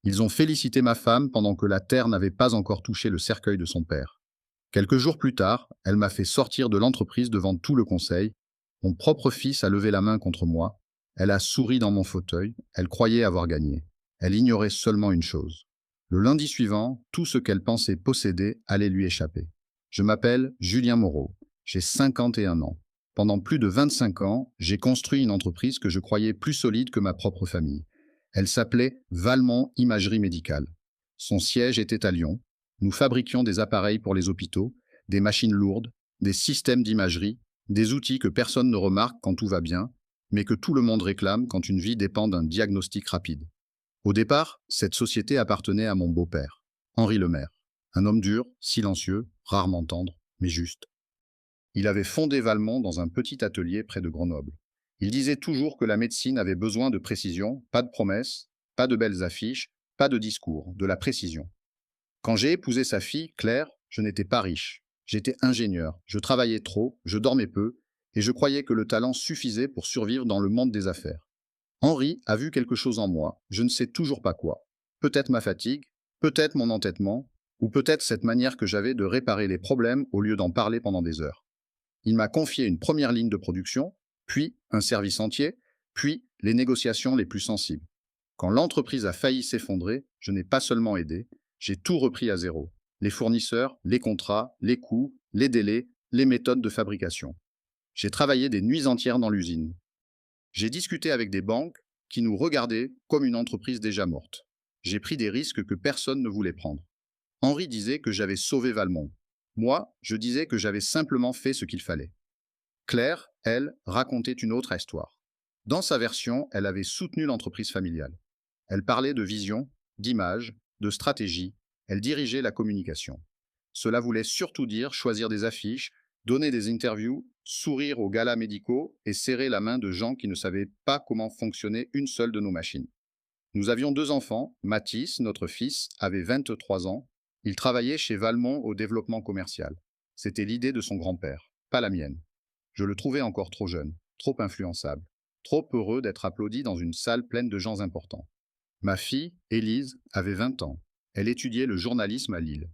Ils ont félicité ma femme pendant que la terre n'avait pas encore touché le cercueil de son père. Quelques jours plus tard, elle m'a fait sortir de l'entreprise devant tout le conseil. Mon propre fils a levé la main contre moi. Elle a souri dans mon fauteuil. Elle croyait avoir gagné. Elle ignorait seulement une chose. Le lundi suivant, tout ce qu'elle pensait posséder allait lui échapper. Je m'appelle Julien Moreau. J'ai 51 ans. Pendant plus de 25 ans, j'ai construit une entreprise que je croyais plus solide que ma propre famille. Elle s'appelait Valmont Imagerie Médicale. Son siège était à Lyon. Nous fabriquions des appareils pour les hôpitaux, des machines lourdes, des systèmes d'imagerie, des outils que personne ne remarque quand tout va bien, mais que tout le monde réclame quand une vie dépend d'un diagnostic rapide. Au départ, cette société appartenait à mon beau-père, Henri Lemaire, un homme dur, silencieux, rarement tendre, mais juste. Il avait fondé Valmont dans un petit atelier près de Grenoble. Il disait toujours que la médecine avait besoin de précision, pas de promesses, pas de belles affiches, pas de discours, de la précision. Quand j'ai épousé sa fille, Claire, je n'étais pas riche. J'étais ingénieur, je travaillais trop, je dormais peu, et je croyais que le talent suffisait pour survivre dans le monde des affaires. Henri a vu quelque chose en moi, je ne sais toujours pas quoi. Peut-être ma fatigue, peut-être mon entêtement, ou peut-être cette manière que j'avais de réparer les problèmes au lieu d'en parler pendant des heures. Il m'a confié une première ligne de production, puis un service entier, puis les négociations les plus sensibles. Quand l'entreprise a failli s'effondrer, je n'ai pas seulement aidé, j'ai tout repris à zéro. Les fournisseurs, les contrats, les coûts, les délais, les méthodes de fabrication. J'ai travaillé des nuits entières dans l'usine. J'ai discuté avec des banques qui nous regardaient comme une entreprise déjà morte. J'ai pris des risques que personne ne voulait prendre. Henri disait que j'avais sauvé Valmont. Moi, je disais que j'avais simplement fait ce qu'il fallait. Claire, elle, racontait une autre histoire. Dans sa version, elle avait soutenu l'entreprise familiale. Elle parlait de vision, d'image, de stratégie, elle dirigeait la communication. Cela voulait surtout dire choisir des affiches, donner des interviews, sourire aux galas médicaux et serrer la main de gens qui ne savaient pas comment fonctionnait une seule de nos machines. Nous avions 2 enfants, Mathis, notre fils, avait 23 ans. Il travaillait chez Valmont au développement commercial. C'était l'idée de son grand-père, pas la mienne. Je le trouvais encore trop jeune, trop influençable, trop heureux d'être applaudi dans une salle pleine de gens importants. Ma fille, Élise, avait 20 ans. Elle étudiait le journalisme à Lille.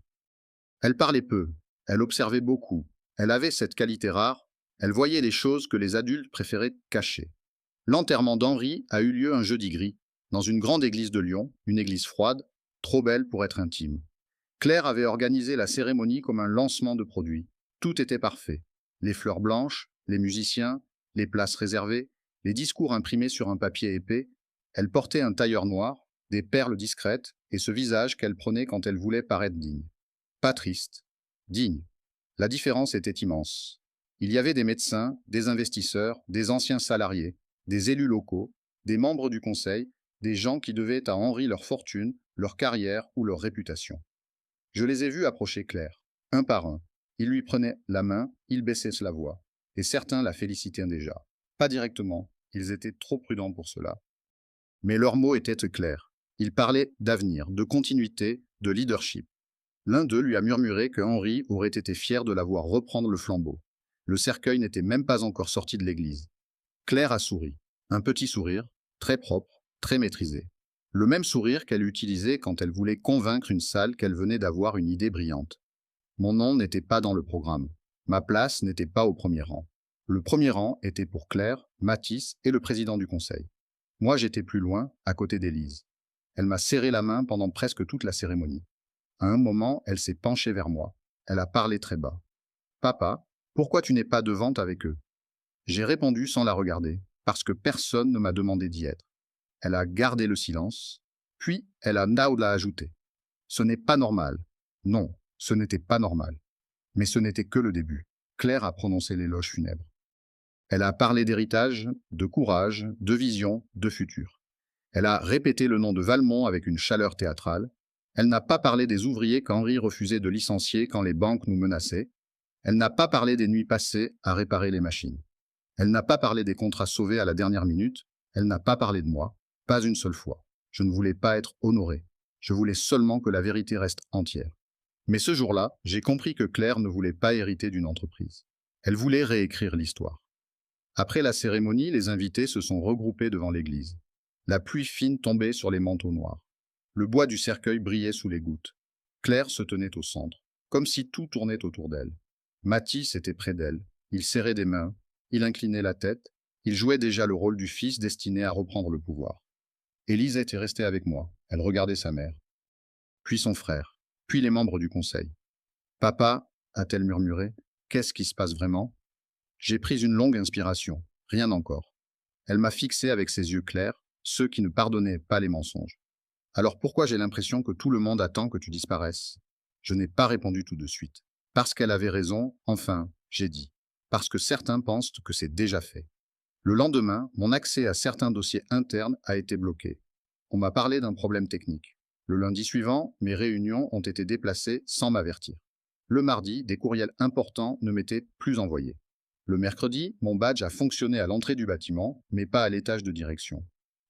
Elle parlait peu, elle observait beaucoup, elle avait cette qualité rare, elle voyait les choses que les adultes préféraient cacher. L'enterrement d'Henri a eu lieu un jeudi gris, dans une grande église de Lyon, une église froide, trop belle pour être intime. Claire avait organisé la cérémonie comme un lancement de produit. Tout était parfait. Les fleurs blanches, les musiciens, les places réservées, les discours imprimés sur un papier épais. Elle portait un tailleur noir, des perles discrètes et ce visage qu'elle prenait quand elle voulait paraître digne. Pas triste, digne. La différence était immense. Il y avait des médecins, des investisseurs, des anciens salariés, des élus locaux, des membres du conseil, des gens qui devaient à Henri leur fortune, leur carrière ou leur réputation. Je les ai vus approcher Claire, un par un. Ils lui prenaient la main, ils baissaient la voix. Et certains la félicitaient déjà. Pas directement, ils étaient trop prudents pour cela. Mais leurs mots étaient clairs. Ils parlaient d'avenir, de continuité, de leadership. L'un d'eux lui a murmuré que Henri aurait été fier de la voir reprendre le flambeau. Le cercueil n'était même pas encore sorti de l'église. Claire a souri. Un petit sourire, très propre, très maîtrisé. Le même sourire qu'elle utilisait quand elle voulait convaincre une salle qu'elle venait d'avoir une idée brillante. Mon nom n'était pas dans le programme. Ma place n'était pas au premier rang. Le premier rang était pour Claire, Mathis et le président du conseil. Moi, j'étais plus loin, à côté d'Élise. Elle m'a serré la main pendant presque toute la cérémonie. À un moment, elle s'est penchée vers moi. Elle a parlé très bas. Papa, pourquoi tu n'es pas devant avec eux? J'ai répondu sans la regarder, parce que personne ne m'a demandé d'y être. Elle a gardé le silence, puis elle a naoula ajouté. Ce n'est pas normal. Non, ce n'était pas normal. Mais ce n'était que le début. Claire a prononcé l'éloge funèbre. Elle a parlé d'héritage, de courage, de vision, de futur. Elle a répété le nom de Valmont avec une chaleur théâtrale. Elle n'a pas parlé des ouvriers qu'Henri refusait de licencier quand les banques nous menaçaient. Elle n'a pas parlé des nuits passées à réparer les machines. Elle n'a pas parlé des contrats sauvés à la dernière minute. Elle n'a pas parlé de moi, pas une seule fois. Je ne voulais pas être honoré. Je voulais seulement que la vérité reste entière. Mais ce jour-là, j'ai compris que Claire ne voulait pas hériter d'une entreprise. Elle voulait réécrire l'histoire. Après la cérémonie, les invités se sont regroupés devant l'église. La pluie fine tombait sur les manteaux noirs. Le bois du cercueil brillait sous les gouttes. Claire se tenait au centre, comme si tout tournait autour d'elle. Mathis était près d'elle. Il serrait des mains, il inclinait la tête, il jouait déjà le rôle du fils destiné à reprendre le pouvoir. Élise était restée avec moi. Elle regardait sa mère, puis son frère, puis les membres du conseil. Papa, a-t-elle murmuré, qu'est-ce qui se passe vraiment? J'ai pris une longue inspiration. Rien encore. Elle m'a fixé avec ses yeux clairs, ceux qui ne pardonnaient pas les mensonges. Alors pourquoi j'ai l'impression que tout le monde attend que tu disparaisses? Je n'ai pas répondu tout de suite. Parce qu'elle avait raison, enfin, j'ai dit. Parce que certains pensent que c'est déjà fait. Le lendemain, mon accès à certains dossiers internes a été bloqué. On m'a parlé d'un problème technique. Le lundi suivant, mes réunions ont été déplacées sans m'avertir. Le mardi, des courriels importants ne m'étaient plus envoyés. Le mercredi, mon badge a fonctionné à l'entrée du bâtiment, mais pas à l'étage de direction.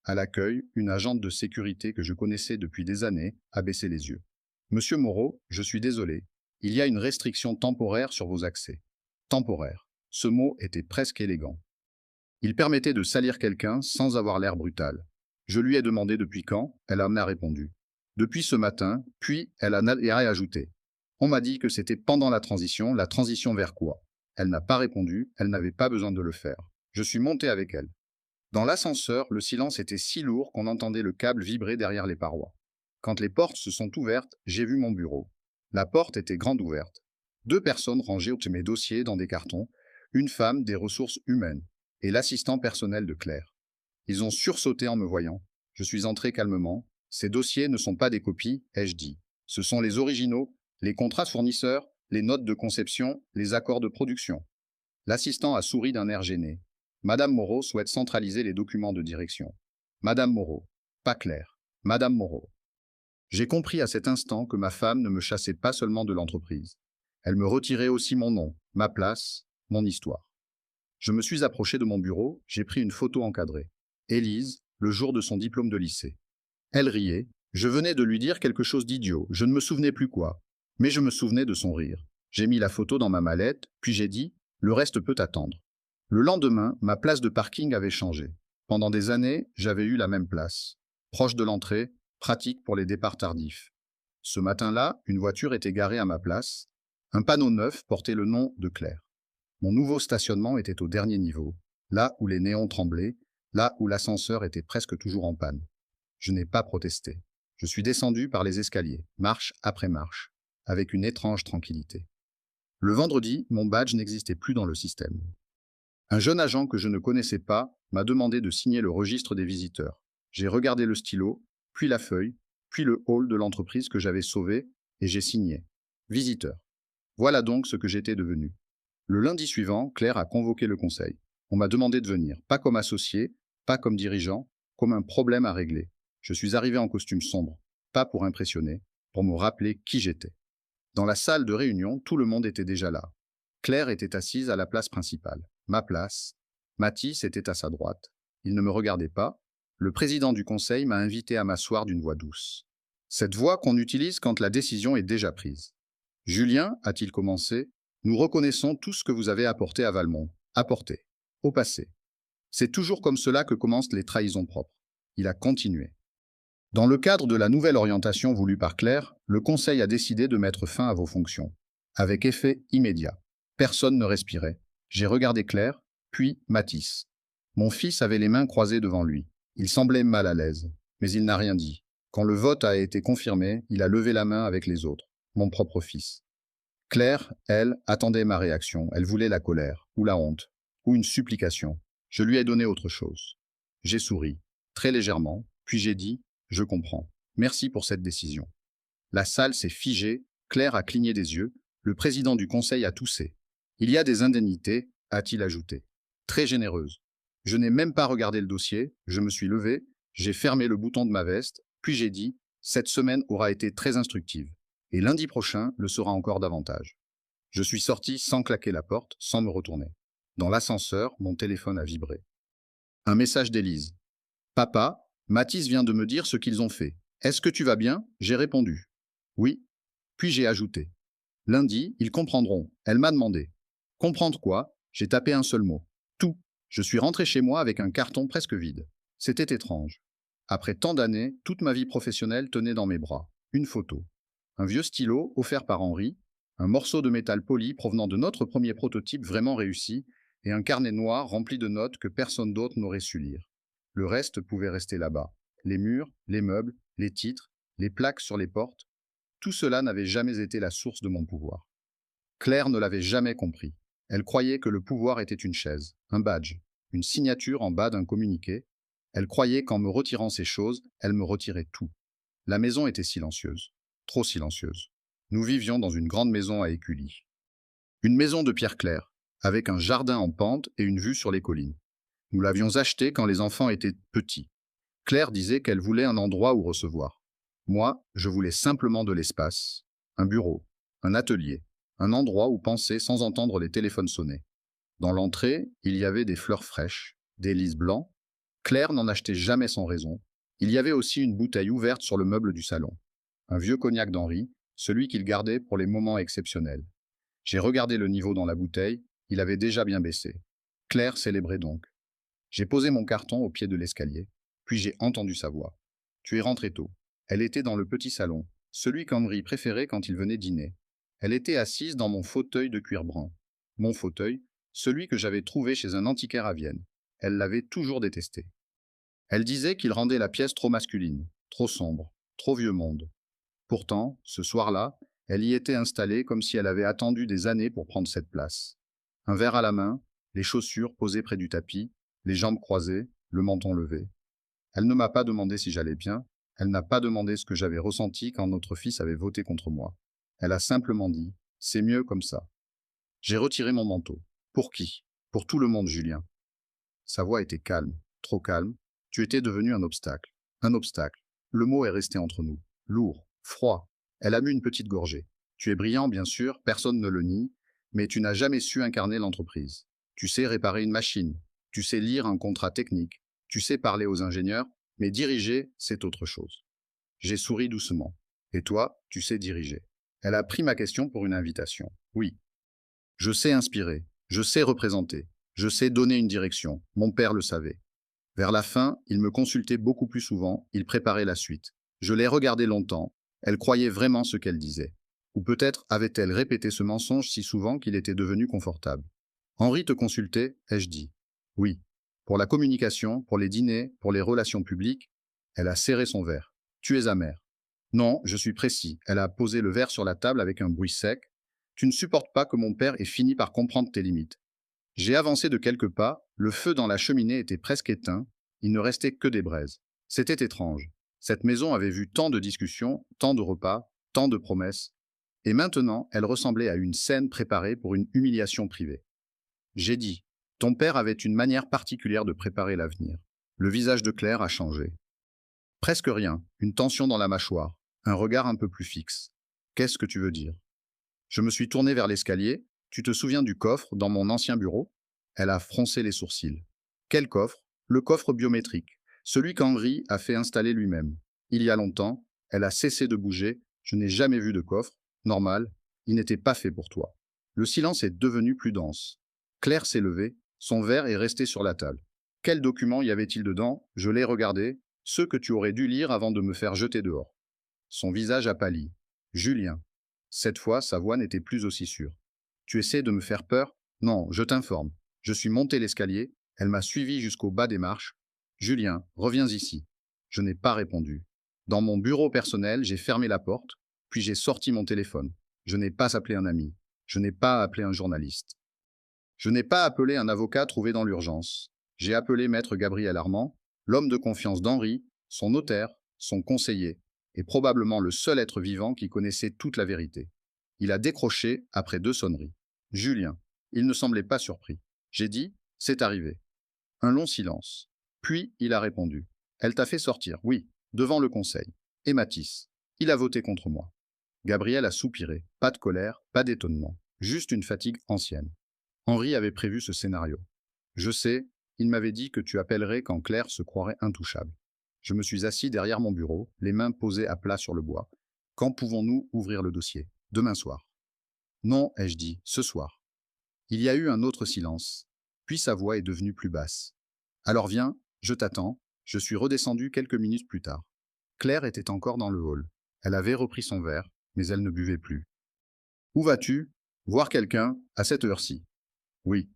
À l'accueil, une agente de sécurité que je connaissais depuis des années a baissé les yeux. Monsieur Moreau, je suis désolé. Il y a une restriction temporaire sur vos accès. Temporaire. Ce mot était presque élégant. Il permettait de salir quelqu'un sans avoir l'air brutal. Je lui ai demandé depuis quand, elle en a répondu. Depuis ce matin, puis elle en a ajouté. On m'a dit que c'était pendant la transition vers quoi? Elle n'a pas répondu, elle n'avait pas besoin de le faire. Je suis monté avec elle. Dans l'ascenseur, le silence était si lourd qu'on entendait le câble vibrer derrière les parois. Quand les portes se sont ouvertes, j'ai vu mon bureau. La porte était grande ouverte. 2 personnes rangeaient mes dossiers dans des cartons, une femme des ressources humaines et l'assistant personnel de Claire. Ils ont sursauté en me voyant. Je suis entré calmement. Ces dossiers ne sont pas des copies, ai-je dit. Ce sont les originaux, les contrats fournisseurs, les notes de conception, les accords de production. L'assistant a souri d'un air gêné. Madame Moreau souhaite centraliser les documents de direction. Madame Moreau. Pas Claire. Madame Moreau. J'ai compris à cet instant que ma femme ne me chassait pas seulement de l'entreprise. Elle me retirait aussi mon nom, ma place, mon histoire. Je me suis approché de mon bureau, j'ai pris une photo encadrée. Élise, le jour de son diplôme de lycée. Elle riait. Je venais de lui dire quelque chose d'idiot, je ne me souvenais plus quoi. Mais je me souvenais de son rire. J'ai mis la photo dans ma mallette, puis j'ai dit « Le reste peut attendre ». Le lendemain, ma place de parking avait changé. Pendant des années, j'avais eu la même place. Proche de l'entrée, pratique pour les départs tardifs. Ce matin-là, une voiture était garée à ma place. Un panneau neuf portait le nom de Claire. Mon nouveau stationnement était au dernier niveau, là où les néons tremblaient, là où l'ascenseur était presque toujours en panne. Je n'ai pas protesté. Je suis descendu par les escaliers, marche après marche, avec une étrange tranquillité. Le vendredi, mon badge n'existait plus dans le système. Un jeune agent que je ne connaissais pas m'a demandé de signer le registre des visiteurs. J'ai regardé le stylo, puis la feuille, puis le hall de l'entreprise que j'avais sauvé, et j'ai signé. Visiteur. Voilà donc ce que j'étais devenu. Le lundi suivant, Claire a convoqué le conseil. On m'a demandé de venir, pas comme associé, pas comme dirigeant, comme un problème à régler. Je suis arrivé en costume sombre, pas pour impressionner, pour me rappeler qui j'étais. Dans la salle de réunion, tout le monde était déjà là. Claire était assise à la place principale. Ma place. Mathis était à sa droite. Il ne me regardait pas. Le président du conseil m'a invité à m'asseoir d'une voix douce. Cette voix qu'on utilise quand la décision est déjà prise. Julien, a-t-il commencé, nous reconnaissons tout ce que vous avez apporté à Valmont. Apporté. Au passé. C'est toujours comme cela que commencent les trahisons propres. Il a continué. Dans le cadre de la nouvelle orientation voulue par Claire, le conseil a décidé de mettre fin à vos fonctions. Avec effet immédiat. Personne ne respirait. J'ai regardé Claire, puis Mathis. Mon fils avait les mains croisées devant lui. Il semblait mal à l'aise, mais il n'a rien dit. Quand le vote a été confirmé, il a levé la main avec les autres, mon propre fils. Claire, elle, attendait ma réaction. Elle voulait la colère, ou la honte, ou une supplication. Je lui ai donné autre chose. J'ai souri, très légèrement, puis j'ai dit « Je comprends. Merci pour cette décision ». La salle s'est figée, Claire a cligné des yeux, le président du conseil a toussé. Il y a des indemnités, a-t-il ajouté. Très généreuse. Je n'ai même pas regardé le dossier, je me suis levé, j'ai fermé le bouton de ma veste, puis j'ai dit « Cette semaine aura été très instructive, et lundi prochain le sera encore davantage ». Je suis sorti sans claquer la porte, sans me retourner. Dans l'ascenseur, mon téléphone a vibré. Un message d'Élise. « Papa, Mathis vient de me dire ce qu'ils ont fait. Est-ce que tu vas bien ?» J'ai répondu. « Oui. » Puis j'ai ajouté. « Lundi, ils comprendront. » Elle m'a demandé. « Comprendre quoi ?» J'ai tapé un seul mot. « Tout. » Je suis rentré chez moi avec un carton presque vide. C'était étrange. Après tant d'années, toute ma vie professionnelle tenait dans mes bras. Une photo. Un vieux stylo offert par Henri, un morceau de métal poli provenant de notre premier prototype vraiment réussi, et un carnet noir rempli de notes que personne d'autre n'aurait su lire. Le reste pouvait rester là-bas. Les murs, les meubles, les titres, les plaques sur les portes, tout cela n'avait jamais été la source de mon pouvoir. Claire ne l'avait jamais compris. Elle croyait que le pouvoir était une chaise, un badge, une signature en bas d'un communiqué. Elle croyait qu'en me retirant ces choses, elle me retirait tout. La maison était silencieuse, trop silencieuse. Nous vivions dans une grande maison à Écully. Une maison de pierre claire, avec un jardin en pente et une vue sur les collines. Nous l'avions achetée quand les enfants étaient petits. Claire disait qu'elle voulait un endroit où recevoir. Moi, je voulais simplement de l'espace, un bureau, un atelier, un endroit où penser sans entendre les téléphones sonner. Dans l'entrée, il y avait des fleurs fraîches, des lys blancs. Claire n'en achetait jamais sans raison. Il y avait aussi une bouteille ouverte sur le meuble du salon. Un vieux cognac d'Henri, celui qu'il gardait pour les moments exceptionnels. J'ai regardé le niveau dans la bouteille, il avait déjà bien baissé. Claire célébrait donc. J'ai posé mon carton au pied de l'escalier, puis j'ai entendu sa voix. Tu es rentré tôt. Elle était dans le petit salon, celui qu'Henri préférait quand il venait dîner. Elle était assise dans mon fauteuil de cuir brun. Mon fauteuil, celui que j'avais trouvé chez un antiquaire à Vienne. Elle l'avait toujours détesté. Elle disait qu'il rendait la pièce trop masculine, trop sombre, trop vieux monde. Pourtant, ce soir-là, elle y était installée comme si elle avait attendu des années pour prendre cette place. Un verre à la main, les chaussures posées près du tapis, les jambes croisées, le menton levé. Elle ne m'a pas demandé si j'allais bien, elle n'a pas demandé ce que j'avais ressenti quand notre fils avait voté contre moi. Elle a simplement dit « c'est mieux comme ça ». J'ai retiré mon manteau. Pour qui? Pour tout le monde, Julien. Sa voix était calme, trop calme. Tu étais devenu un obstacle. Un obstacle. Le mot est resté entre nous. Lourd, froid. Elle a bu une petite gorgée. Tu es brillant, bien sûr, personne ne le nie, mais tu n'as jamais su incarner l'entreprise. Tu sais réparer une machine. Tu sais lire un contrat technique. Tu sais parler aux ingénieurs, mais diriger, c'est autre chose. J'ai souri doucement. Et toi, tu sais diriger. Elle a pris ma question pour une invitation. Oui. Je sais inspirer. Je sais représenter. Je sais donner une direction. Mon père le savait. Vers la fin, il me consultait beaucoup plus souvent, il préparait la suite. Je l'ai regardée longtemps, elle croyait vraiment ce qu'elle disait. Ou peut-être avait-elle répété ce mensonge si souvent qu'il était devenu confortable. Henri te consultait, ai-je dit. Oui. Pour la communication, pour les dîners, pour les relations publiques, elle a serré son verre. Tu es amer. Non, je suis précis. Elle a posé le verre sur la table avec un bruit sec. Tu ne supportes pas que mon père ait fini par comprendre tes limites. J'ai avancé de quelques pas, le feu dans la cheminée était presque éteint, il ne restait que des braises. C'était étrange. Cette maison avait vu tant de discussions, tant de repas, tant de promesses, et maintenant elle ressemblait à une scène préparée pour une humiliation privée. J'ai dit, ton père avait une manière particulière de préparer l'avenir. Le visage de Claire a changé. Presque rien, une tension dans la mâchoire, un regard un peu plus fixe. Qu'est-ce que tu veux dire? Je me suis tourné vers l'escalier. Tu te souviens du coffre dans mon ancien bureau? Elle a froncé les sourcils. Quel coffre? Le coffre biométrique, celui qu'Henri a fait installer lui-même. Il y a longtemps, elle a cessé de bouger, je n'ai jamais vu de coffre. Normal, il n'était pas fait pour toi. Le silence est devenu plus dense. Claire s'est levée, son verre est resté sur la table. Quels documents y avait-il dedans? Je l'ai regardé, ceux que tu aurais dû lire avant de me faire jeter dehors. Son visage a pâli. Julien. Cette fois, sa voix n'était plus aussi sûre. Tu essaies de me faire peur? Non, je t'informe. Je suis monté l'escalier, elle m'a suivi jusqu'au bas des marches. Julien, reviens ici. Je n'ai pas répondu. Dans mon bureau personnel, j'ai fermé la porte, puis j'ai sorti mon téléphone. Je n'ai pas appelé un ami. Je n'ai pas appelé un journaliste. Je n'ai pas appelé un avocat trouvé dans l'urgence. J'ai appelé maître Gabriel Armand, l'homme de confiance d'Henri, son notaire, son conseiller, et probablement le seul être vivant qui connaissait toute la vérité. Il a décroché après 2 sonneries. Julien. Il ne semblait pas surpris. J'ai dit, c'est arrivé. Un long silence. Puis il a répondu. Elle t'a fait sortir, oui, devant le conseil. Et Matisse. Il a voté contre moi. Gabriel a soupiré. Pas de colère, pas d'étonnement. Juste une fatigue ancienne. Henri avait prévu ce scénario. Je sais, il m'avait dit que tu appellerais quand Claire se croirait intouchable. Je me suis assis derrière mon bureau, les mains posées à plat sur le bois. Quand pouvons-nous ouvrir le dossier? Demain soir. Non, ai-je dit, ce soir. Il y a eu un autre silence, puis sa voix est devenue plus basse. Alors viens, je t'attends, Je suis redescendu quelques minutes plus tard. Claire était encore dans le hall. Elle avait repris son verre, mais elle ne buvait plus. Où vas-tu? Voir quelqu'un à cette heure-ci. Oui.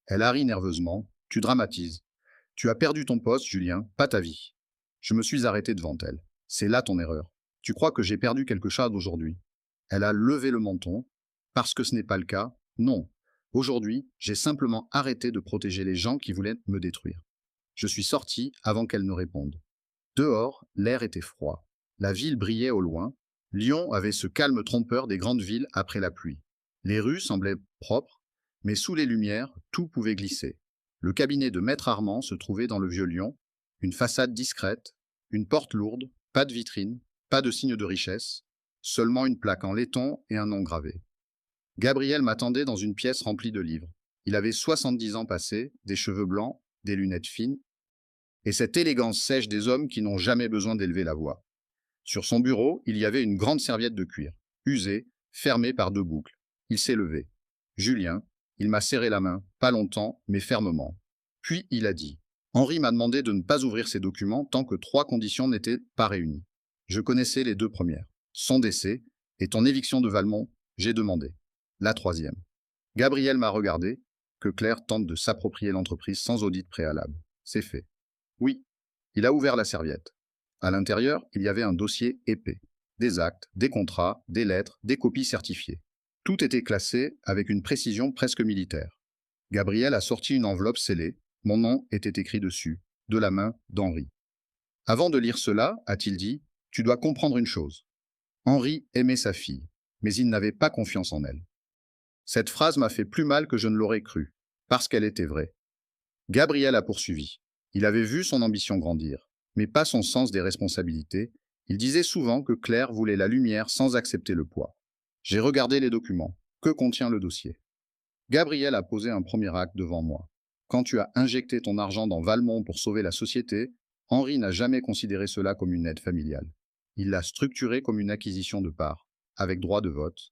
Elle a ri nerveusement. Tu dramatises. Tu as perdu ton poste, Julien, pas ta vie. Je me suis arrêté devant elle. C'est là ton erreur. Tu crois que j'ai perdu quelque chose aujourd'hui? Elle a levé le menton. Parce que ce n'est pas le cas, non. Aujourd'hui, j'ai simplement arrêté de protéger les gens qui voulaient me détruire. Je suis sorti avant qu'elle ne réponde. Dehors, l'air était froid. La ville brillait au loin. Lyon avait ce calme trompeur des grandes villes après la pluie. Les rues semblaient propres, mais sous les lumières, tout pouvait glisser. Le cabinet de Maître Armand se trouvait dans le vieux Lyon, une façade discrète, une porte lourde, pas de vitrine, pas de signe de richesse, seulement une plaque en laiton et un nom gravé. Gabriel m'attendait dans une pièce remplie de livres. Il avait 70 ans passés, des cheveux blancs, des lunettes fines, et cette élégance sèche des hommes qui n'ont jamais besoin d'élever la voix. Sur son bureau, il y avait une grande serviette de cuir, usée, fermée par 2 boucles. Il s'est levé. Julien, il m'a serré la main, pas longtemps, mais fermement. Puis il a dit: Henri m'a demandé de ne pas ouvrir ces documents tant que 3 conditions n'étaient pas réunies. Je connaissais les 2 premières. Son décès et ton éviction de Valmont, j'ai demandé. La troisième. Gabriel m'a regardé, que Claire tente de s'approprier l'entreprise sans audit préalable. C'est fait. Oui. Il a ouvert la serviette. À l'intérieur, il y avait un dossier épais. Des actes, des contrats, des lettres, des copies certifiées. Tout était classé avec une précision presque militaire. Gabriel a sorti une enveloppe scellée. Mon nom était écrit dessus, de la main d'Henri. Avant de lire cela, a-t-il dit, tu dois comprendre une chose. Henri aimait sa fille, mais il n'avait pas confiance en elle. Cette phrase m'a fait plus mal que je ne l'aurais cru, parce qu'elle était vraie. Gabriel a poursuivi. Il avait vu son ambition grandir, mais pas son sens des responsabilités. Il disait souvent que Claire voulait la lumière sans accepter le poids. J'ai regardé les documents. Que contient le dossier? Gabriel a posé un premier acte devant moi. Quand tu as injecté ton argent dans Valmont pour sauver la société, Henri n'a jamais considéré cela comme une aide familiale. Il l'a structuré comme une acquisition de parts, avec droit de vote.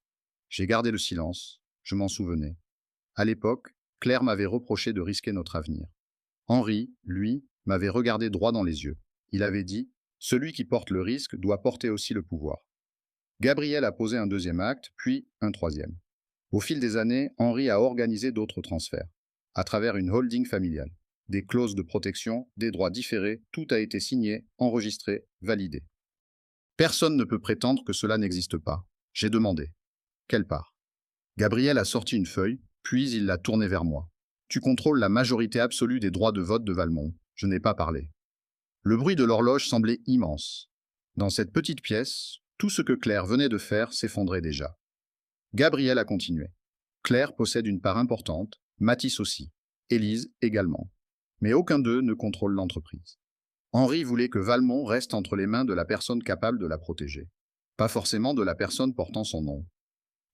J'ai gardé le silence, je m'en souvenais. À l'époque, Claire m'avait reproché de risquer notre avenir. Henri, lui, m'avait regardé droit dans les yeux. Il avait dit « Celui qui porte le risque doit porter aussi le pouvoir ». Gabriel a posé un deuxième acte, puis un troisième. Au fil des années, Henri a organisé d'autres transferts, à travers une holding familiale. Des clauses de protection, des droits différés, tout a été signé, enregistré, validé. Personne ne peut prétendre que cela n'existe pas. J'ai demandé. Quelle part? Gabriel a sorti une feuille, puis il l'a tournée vers moi. Tu contrôles la majorité absolue des droits de vote de Valmont. Je n'ai pas parlé. Le bruit de l'horloge semblait immense. Dans cette petite pièce, tout ce que Claire venait de faire s'effondrait déjà. Gabriel a continué. Claire possède une part importante, Mathis aussi, Élise également. Mais aucun d'eux ne contrôle l'entreprise. Henri voulait que Valmont reste entre les mains de la personne capable de la protéger, pas forcément de la personne portant son nom.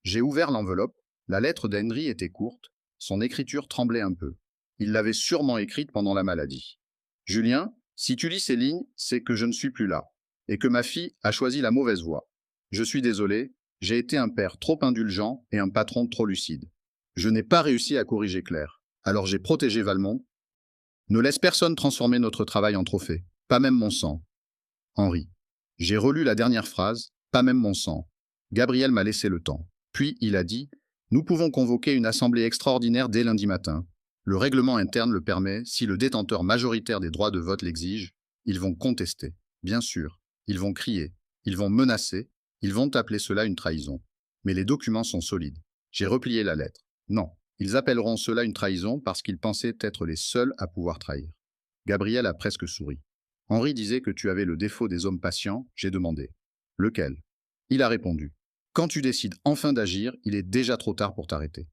J'ai ouvert l'enveloppe, la lettre d'Henri était courte, son écriture tremblait un peu. Il l'avait sûrement écrite pendant la maladie. Julien, si tu lis ces lignes, c'est que je ne suis plus là, et que ma fille a choisi la mauvaise voie. Je suis désolé, j'ai été un père trop indulgent et un patron trop lucide. Je n'ai pas réussi à corriger Claire, alors j'ai protégé Valmont. Ne laisse personne transformer notre travail en trophée, pas même mon sang. Henri. J'ai relu la dernière phrase, pas même mon sang. Gabriel m'a laissé le temps. Puis il a dit « Nous pouvons convoquer une assemblée extraordinaire dès lundi matin. Le règlement interne le permet, si le détenteur majoritaire des droits de vote l'exige. Ils vont contester, bien sûr. Ils vont crier, ils vont menacer, ils vont appeler cela une trahison. Mais les documents sont solides. J'ai replié la lettre. Non, ils appelleront cela une trahison parce qu'ils pensaient être les seuls à pouvoir trahir. » Gabriel a presque souri. Henri disait que tu avais le défaut des hommes patients, j'ai demandé. Lequel? Il a répondu. Quand tu décides enfin d'agir, il est déjà trop tard pour t'arrêter.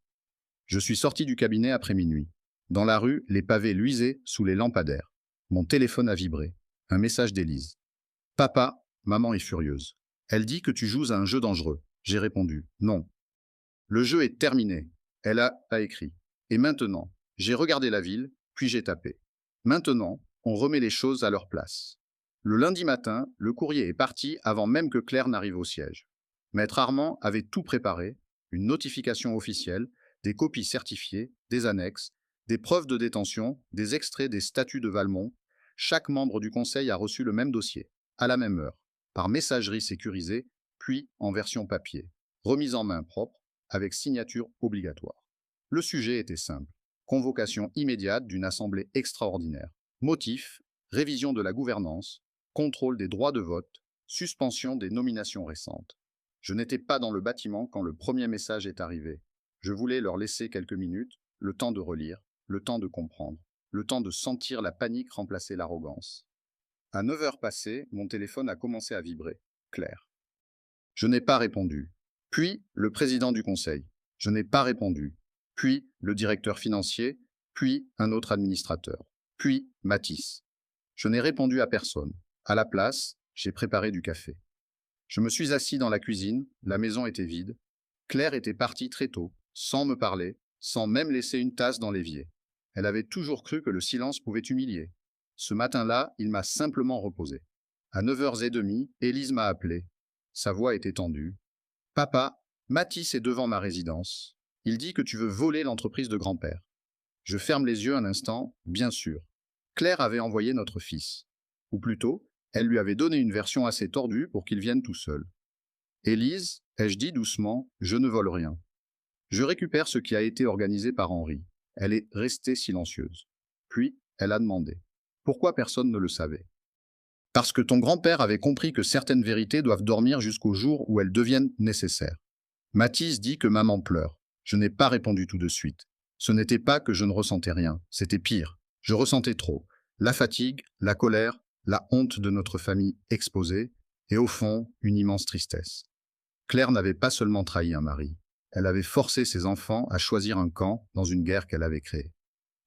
Je suis sorti du cabinet après minuit. Dans la rue, les pavés luisaient sous les lampadaires. Mon téléphone a vibré. Un message d'Élise. Papa, maman est furieuse. Elle dit que tu joues à un jeu dangereux. J'ai répondu. Non. Le jeu est terminé. Elle a écrit. Et maintenant, j'ai regardé la ville, puis j'ai tapé. Maintenant, on remet les choses à leur place. Le lundi matin, le courrier est parti avant même que Claire n'arrive au siège. Maître Armand avait tout préparé, une notification officielle, des copies certifiées, des annexes, des preuves de détention, des extraits des statuts de Valmont. Chaque membre du conseil a reçu le même dossier, à la même heure, par messagerie sécurisée, puis en version papier, remise en main propre, avec signature obligatoire. Le sujet était simple. Convocation immédiate d'une assemblée extraordinaire. Motif, révision de la gouvernance, contrôle des droits de vote, suspension des nominations récentes. Je n'étais pas dans le bâtiment quand le premier message est arrivé. Je voulais leur laisser quelques minutes, le temps de relire, le temps de comprendre, le temps de sentir la panique remplacer l'arrogance. À 9 heures passées, mon téléphone a commencé à vibrer. Claire. Je n'ai pas répondu. Puis, le président du conseil. Je n'ai pas répondu. Puis, le directeur financier. Puis, un autre administrateur. Puis, Mathis. Je n'ai répondu à personne. À la place, j'ai préparé du café. Je me suis assis dans la cuisine, la maison était vide. Claire était partie très tôt, sans me parler, sans même laisser une tasse dans l'évier. Elle avait toujours cru que le silence pouvait humilier. Ce matin-là, il m'a simplement reposé. À 9h30, Élise m'a appelé. Sa voix était tendue. « Papa, Mathis est devant ma résidence. Il dit que tu veux voler l'entreprise de grand-père. » Je ferme les yeux un instant, bien sûr. Claire avait envoyé notre fils. Ou plutôt, elle lui avait donné une version assez tordue pour qu'il vienne tout seul. « Élise, ai-je dit doucement, je ne vole rien. Je récupère ce qui a été organisé par Henri. » Elle est restée silencieuse. Puis, elle a demandé. Pourquoi personne ne le savait? Parce que ton grand-père avait compris que certaines vérités doivent dormir jusqu'au jour où elles deviennent nécessaires. Mathis dit que maman pleure. Je n'ai pas répondu tout de suite. Ce n'était pas que je ne ressentais rien, c'était pire. Je ressentais trop. La fatigue, la colère, la honte de notre famille exposée, et au fond, une immense tristesse. Claire n'avait pas seulement trahi un mari, elle avait forcé ses enfants à choisir un camp dans une guerre qu'elle avait créée.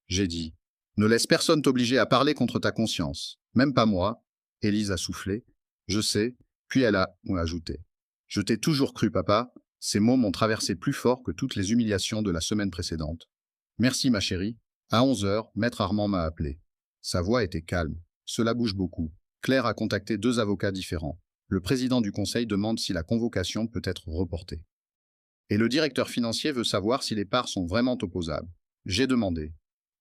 J'ai dit, ne laisse personne t'obliger à parler contre ta conscience, même pas moi. Élise a soufflé. Je sais, puis elle a ajouté. Je t'ai toujours cru, papa. Ces mots m'ont traversé plus fort que toutes les humiliations de la semaine précédente. Merci, ma chérie. À 11h, Maître Armand m'a appelé. Sa voix était calme. Cela bouge beaucoup. Claire a contacté 2 avocats différents. Le président du conseil demande si la convocation peut être reportée. Et le directeur financier veut savoir si les parts sont vraiment opposables. J'ai demandé.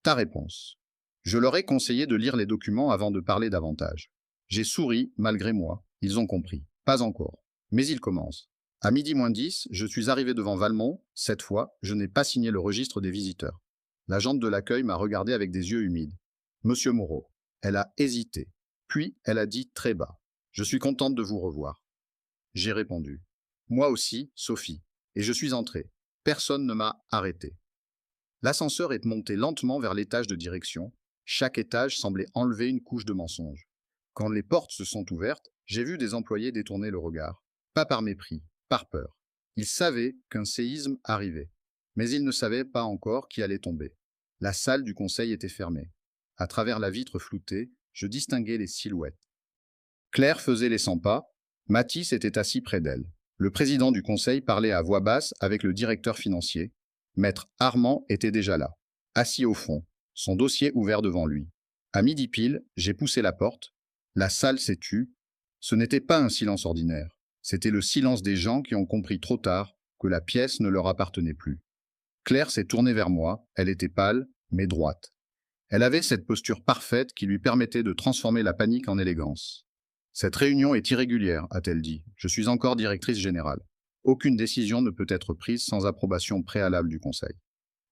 Ta réponse. Je leur ai conseillé de lire les documents avant de parler davantage. J'ai souri, malgré moi. Ils ont compris. Pas encore. Mais ils commencent. À 12h moins 10, je suis arrivé devant Valmont. Cette fois, je n'ai pas signé le registre des visiteurs. L'agente de l'accueil m'a regardé avec des yeux humides. Monsieur Moreau. Elle a hésité. Puis, elle a dit très bas. Je suis contente de vous revoir. J'ai répondu. Moi aussi, Sophie. Et je suis entré. Personne ne m'a arrêté. L'ascenseur est monté lentement vers l'étage de direction. Chaque étage semblait enlever une couche de mensonge. Quand les portes se sont ouvertes, j'ai vu des employés détourner le regard. Pas par mépris, par peur. Ils savaient qu'un séisme arrivait. Mais ils ne savaient pas encore qui allait tomber. La salle du conseil était fermée. À travers la vitre floutée, je distinguais les silhouettes. Claire faisait les 100 pas. Mathis était assis près d'elle. Le président du conseil parlait à voix basse avec le directeur financier. Maître Armand était déjà là, assis au fond, son dossier ouvert devant lui. À midi pile, j'ai poussé la porte. La salle s'est tue. Ce n'était pas un silence ordinaire. C'était le silence des gens qui ont compris trop tard que la pièce ne leur appartenait plus. Claire s'est tournée vers moi. Elle était pâle, mais droite. Elle avait cette posture parfaite qui lui permettait de transformer la panique en élégance. « Cette réunion est irrégulière », a-t-elle dit. « Je suis encore directrice générale. Aucune décision ne peut être prise sans approbation préalable du Conseil. »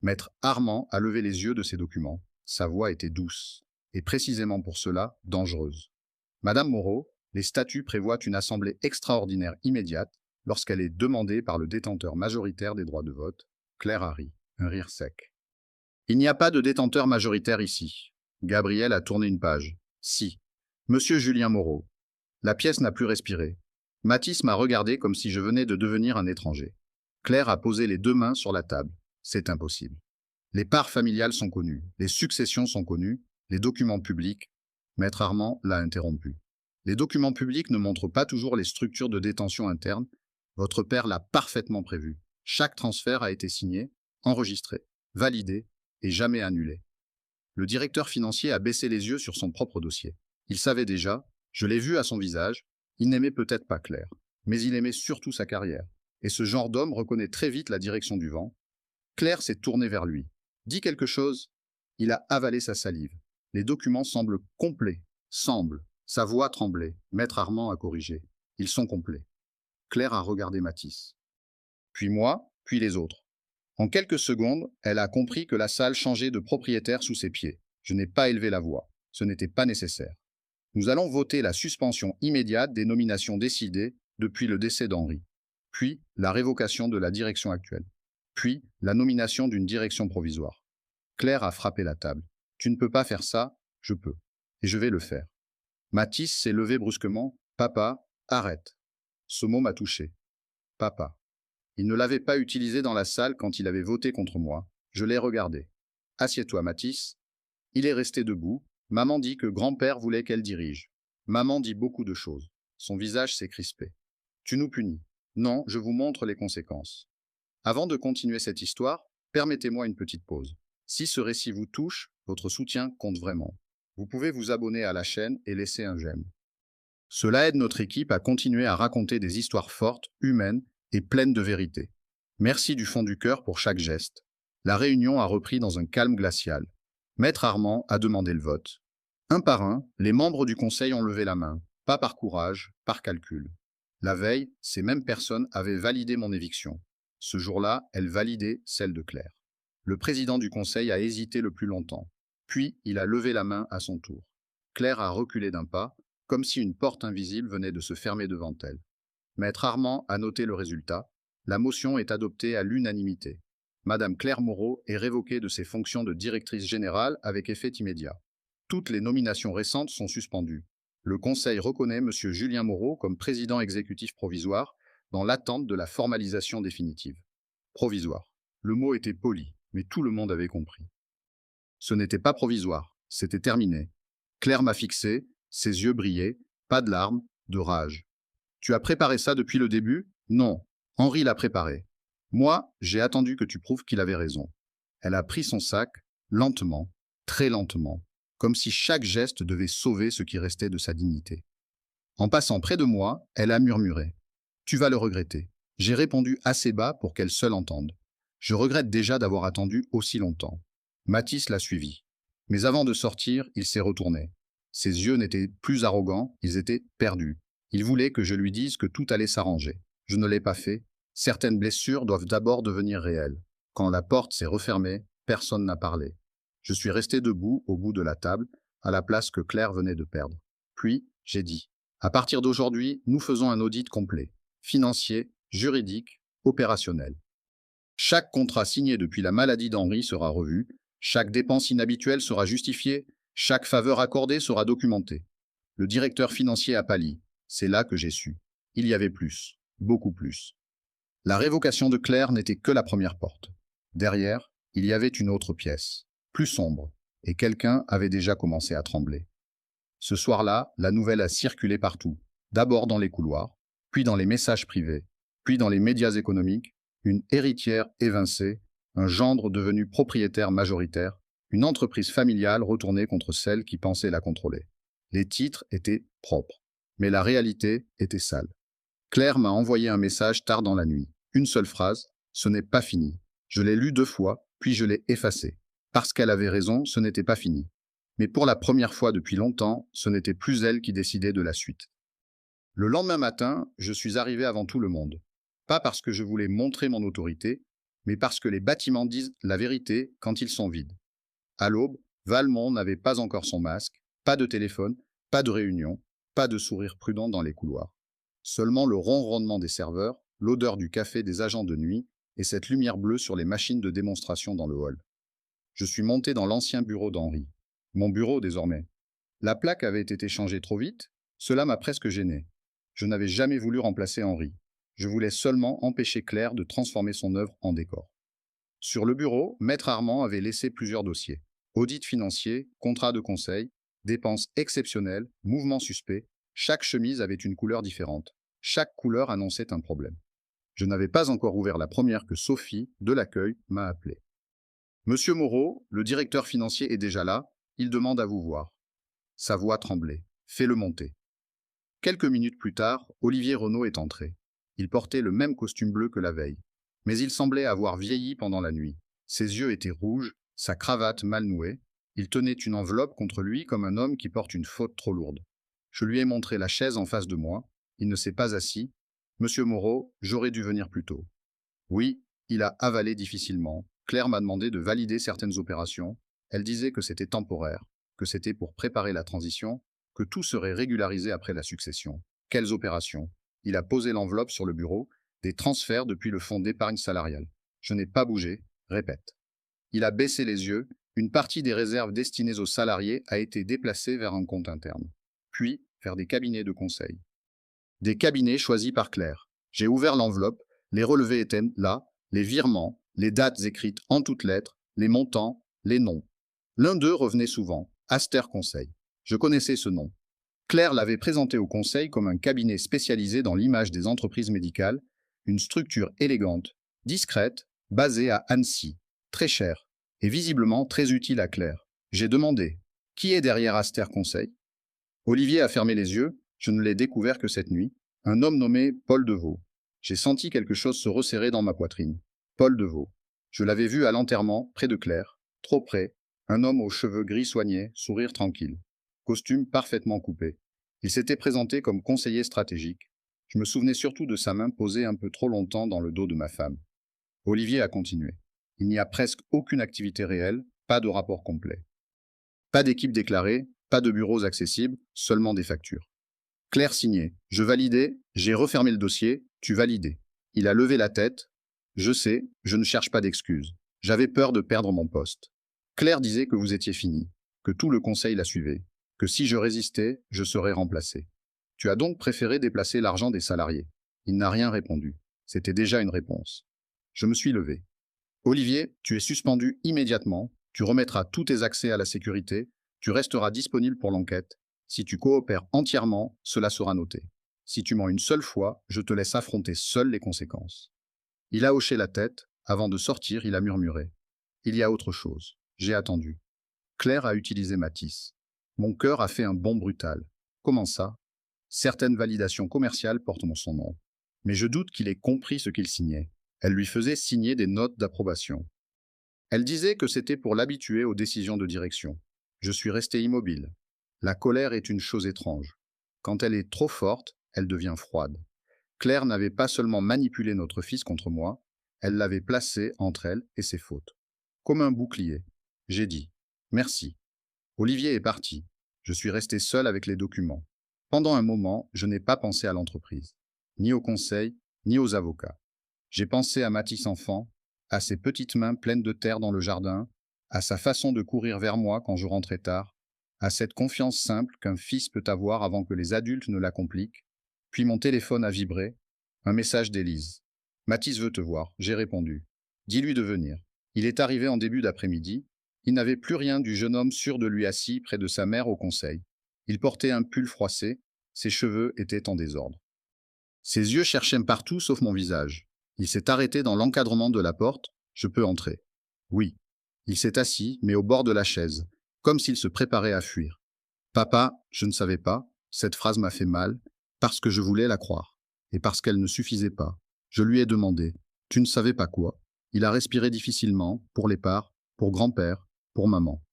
Maître Armand a levé les yeux de ses documents. Sa voix était douce, et précisément pour cela, dangereuse. « Madame Moreau, les statuts prévoient une assemblée extraordinaire immédiate lorsqu'elle est demandée par le détenteur majoritaire des droits de vote. » Claire a ri, un rire sec. « Il n'y a pas de détenteur majoritaire ici. » Gabriel a tourné une page. « Si. Monsieur Julien Moreau. » La pièce n'a plus respiré. Mathis m'a regardé comme si je venais de devenir un étranger. Claire a posé les 2 mains sur la table. C'est impossible. Les parts familiales sont connues, les successions sont connues, les documents publics. Maître Armand l'a interrompu. Les documents publics ne montrent pas toujours les structures de détention interne. Votre père l'a parfaitement prévu. Chaque transfert a été signé, enregistré, validé et jamais annulé. Le directeur financier a baissé les yeux sur son propre dossier. Il savait déjà, je l'ai vu à son visage, il n'aimait peut-être pas Claire, mais il aimait surtout sa carrière. Et ce genre d'homme reconnaît très vite la direction du vent. Claire s'est tournée vers lui. « Dis quelque chose ?» Il a avalé sa salive. Les documents semblent complets. Semblent. Sa voix tremblait. Maître Armand a corrigé. Ils sont complets. Claire a regardé Mathis. Puis moi, puis les autres. En quelques secondes, elle a compris que la salle changeait de propriétaire sous ses pieds. Je n'ai pas élevé la voix. Ce n'était pas nécessaire. Nous allons voter la suspension immédiate des nominations décidées depuis le décès d'Henri, puis la révocation de la direction actuelle, puis la nomination d'une direction provisoire. Claire a frappé la table. Tu ne peux pas faire ça, je peux. Et je vais le faire. Mathis s'est levé brusquement. Papa, arrête. Ce mot m'a touché. Papa. Il ne l'avait pas utilisé dans la salle quand il avait voté contre moi. Je l'ai regardé. Assieds-toi, Mathis. Il est resté debout. Maman dit que grand-père voulait qu'elle dirige. Maman dit beaucoup de choses. Son visage s'est crispé. Tu nous punis. Non, je vous montre les conséquences. Avant de continuer cette histoire, permettez-moi une petite pause. Si ce récit vous touche, votre soutien compte vraiment. Vous pouvez vous abonner à la chaîne et laisser un j'aime. Cela aide notre équipe à continuer à raconter des histoires fortes, humaines et pleines de vérité. Merci du fond du cœur pour chaque geste. La réunion a repris dans un calme glacial. Maître Armand a demandé le vote. Un par un, les membres du conseil ont levé la main, pas par courage, par calcul. La veille, ces mêmes personnes avaient validé mon éviction. Ce jour-là, elles validaient celle de Claire. Le président du conseil a hésité le plus longtemps. Puis, il a levé la main à son tour. Claire a reculé d'un pas, comme si une porte invisible venait de se fermer devant elle. Maître Armand a noté le résultat. La motion est adoptée à l'unanimité. Madame Claire Moreau est révoquée de ses fonctions de directrice générale avec effet immédiat. Toutes les nominations récentes sont suspendues. Le Conseil reconnaît M. Julien Moreau comme président exécutif provisoire dans l'attente de la formalisation définitive. Provisoire. Le mot était poli, mais tout le monde avait compris. Ce n'était pas provisoire, c'était terminé. Claire m'a fixé, ses yeux brillaient, pas de larmes, de rage. Tu as préparé ça depuis le début? Non, Henri l'a préparé. Moi, j'ai attendu que tu prouves qu'il avait raison. Elle a pris son sac, lentement, très lentement, comme si chaque geste devait sauver ce qui restait de sa dignité. En passant près de moi, elle a murmuré. Tu vas le regretter. J'ai répondu assez bas pour qu'elle seule entende. Je regrette déjà d'avoir attendu aussi longtemps. Mathis l'a suivi. Mais avant de sortir, il s'est retourné. Ses yeux n'étaient plus arrogants, ils étaient perdus. Il voulait que je lui dise que tout allait s'arranger. Je ne l'ai pas fait. Certaines blessures doivent d'abord devenir réelles. Quand la porte s'est refermée, personne n'a parlé. Je suis resté debout au bout de la table, à la place que Claire venait de perdre. Puis, j'ai dit, à partir d'aujourd'hui, nous faisons un audit complet, financier, juridique, opérationnel. Chaque contrat signé depuis la maladie d'Henri sera revu, chaque dépense inhabituelle sera justifiée, chaque faveur accordée sera documentée. Le directeur financier a pâli. C'est là que j'ai su. Il y avait plus, beaucoup plus. La révocation de Claire n'était que la première porte. Derrière, il y avait une autre pièce, plus sombre, et quelqu'un avait déjà commencé à trembler. Ce soir-là, la nouvelle a circulé partout, d'abord dans les couloirs, puis dans les messages privés, puis dans les médias économiques, une héritière évincée, un gendre devenu propriétaire majoritaire, une entreprise familiale retournée contre celle qui pensait la contrôler. Les titres étaient propres, mais la réalité était sale. Claire m'a envoyé un message tard dans la nuit. Une seule phrase, ce n'est pas fini. Je l'ai lu 2 fois, puis je l'ai effacé. Parce qu'elle avait raison, ce n'était pas fini. Mais pour la première fois depuis longtemps, ce n'était plus elle qui décidait de la suite. Le lendemain matin, je suis arrivé avant tout le monde. Pas parce que je voulais montrer mon autorité, mais parce que les bâtiments disent la vérité quand ils sont vides. À l'aube, Valmont n'avait pas encore son masque, pas de téléphone, pas de réunion, pas de sourire prudent dans les couloirs. Seulement le ronronnement des serveurs, l'odeur du café des agents de nuit et cette lumière bleue sur les machines de démonstration dans le hall. Je suis monté dans l'ancien bureau d'Henri. Mon bureau désormais. La plaque avait été changée trop vite, cela m'a presque gêné. Je n'avais jamais voulu remplacer Henri. Je voulais seulement empêcher Claire de transformer son œuvre en décor. Sur le bureau, Maître Armand avait laissé plusieurs dossiers. Audit financier, contrat de conseil, dépenses exceptionnelles, mouvements suspects. Chaque chemise avait une couleur différente. Chaque couleur annonçait un problème. Je n'avais pas encore ouvert la première que Sophie, de l'accueil, m'a appelé. Monsieur Moreau, le directeur financier est déjà là, il demande à vous voir. Sa voix tremblait. Fais-le monter. Quelques minutes plus tard, Olivier Renaud est entré. Il portait le même costume bleu que la veille. Mais il semblait avoir vieilli pendant la nuit. Ses yeux étaient rouges, sa cravate mal nouée. Il tenait une enveloppe contre lui comme un homme qui porte une faute trop lourde. Je lui ai montré la chaise en face de moi. Il ne s'est pas assis. Monsieur Moreau, j'aurais dû venir plus tôt. Oui, il a avalé difficilement. Claire m'a demandé de valider certaines opérations. Elle disait que c'était temporaire, que c'était pour préparer la transition, que tout serait régularisé après la succession. Quelles opérations? Il a posé l'enveloppe sur le bureau, des transferts depuis le fonds d'épargne salariale. Je n'ai pas bougé, répète. Il a baissé les yeux, une partie des réserves destinées aux salariés a été déplacée vers un compte interne, puis vers des cabinets de conseil. Des cabinets choisis par Claire. J'ai ouvert l'enveloppe, les relevés étaient là, les virements, les dates écrites en toutes lettres, les montants, les noms. L'un d'eux revenait souvent, Aster Conseil. Je connaissais ce nom. Claire l'avait présenté au conseil comme un cabinet spécialisé dans l'image des entreprises médicales, une structure élégante, discrète, basée à Annecy, très chère et visiblement très utile à Claire. J'ai demandé « Qui est derrière Aster Conseil ?» Olivier a fermé les yeux, je ne l'ai découvert que cette nuit, un homme nommé Paul Deveau. J'ai senti quelque chose se resserrer dans ma poitrine. Paul Deveau. Je l'avais vu à l'enterrement, près de Claire, trop près, un homme aux cheveux gris soignés, sourire tranquille, costume parfaitement coupé. Il s'était présenté comme conseiller stratégique. Je me souvenais surtout de sa main posée un peu trop longtemps dans le dos de ma femme. Olivier a continué. Il n'y a presque aucune activité réelle, pas de rapport complet. Pas d'équipe déclarée, pas de bureaux accessibles, seulement des factures. Claire signait. Je validais, j'ai refermé le dossier, tu validais. Il a levé la tête. Je sais, je ne cherche pas d'excuses. J'avais peur de perdre mon poste. Claire disait que vous étiez fini, que tout le conseil la suivait, que si je résistais, je serais remplacé. Tu as donc préféré déplacer l'argent des salariés. Il n'a rien répondu. C'était déjà une réponse. Je me suis levé. Olivier, tu es suspendu immédiatement, tu remettras tous tes accès à la sécurité, tu resteras disponible pour l'enquête. Si tu coopères entièrement, cela sera noté. Si tu mens une seule fois, je te laisse affronter seul les conséquences. Il a hoché la tête. Avant de sortir, il a murmuré. Il y a autre chose. J'ai attendu. Claire a utilisé Matisse. Mon cœur a fait un bond brutal. Comment ça? Certaines validations commerciales portent son nom. Mais je doute qu'il ait compris ce qu'il signait. Elle lui faisait signer des notes d'approbation. Elle disait que c'était pour l'habituer aux décisions de direction. Je suis resté immobile. La colère est une chose étrange. Quand elle est trop forte, elle devient froide. Claire n'avait pas seulement manipulé notre fils contre moi, elle l'avait placé entre elle et ses fautes. Comme un bouclier. J'ai dit « Merci ». Olivier est parti. Je suis resté seul avec les documents. Pendant un moment, je n'ai pas pensé à l'entreprise, ni au conseil, ni aux avocats. J'ai pensé à Mathis enfant, à ses petites mains pleines de terre dans le jardin, à sa façon de courir vers moi quand je rentrais tard, à cette confiance simple qu'un fils peut avoir avant que les adultes ne l'accomplissent. Puis mon téléphone a vibré, un message d'Élise. « Mathis veut te voir », j'ai répondu. « Dis-lui de venir ». Il est arrivé en début d'après-midi. Il n'avait plus rien du jeune homme sûr de lui assis près de sa mère au conseil. Il portait un pull froissé, ses cheveux étaient en désordre. Ses yeux cherchaient partout sauf mon visage. Il s'est arrêté dans l'encadrement de la porte. « Je peux entrer ?» Oui. Il s'est assis, mais au bord de la chaise, comme s'il se préparait à fuir. « Papa, je ne savais pas. » Cette phrase m'a fait mal, parce que je voulais la croire, et parce qu'elle ne suffisait pas. Je lui ai demandé « Tu ne savais pas quoi ?» Il a respiré difficilement, pour les parts, pour grand-père, pour maman.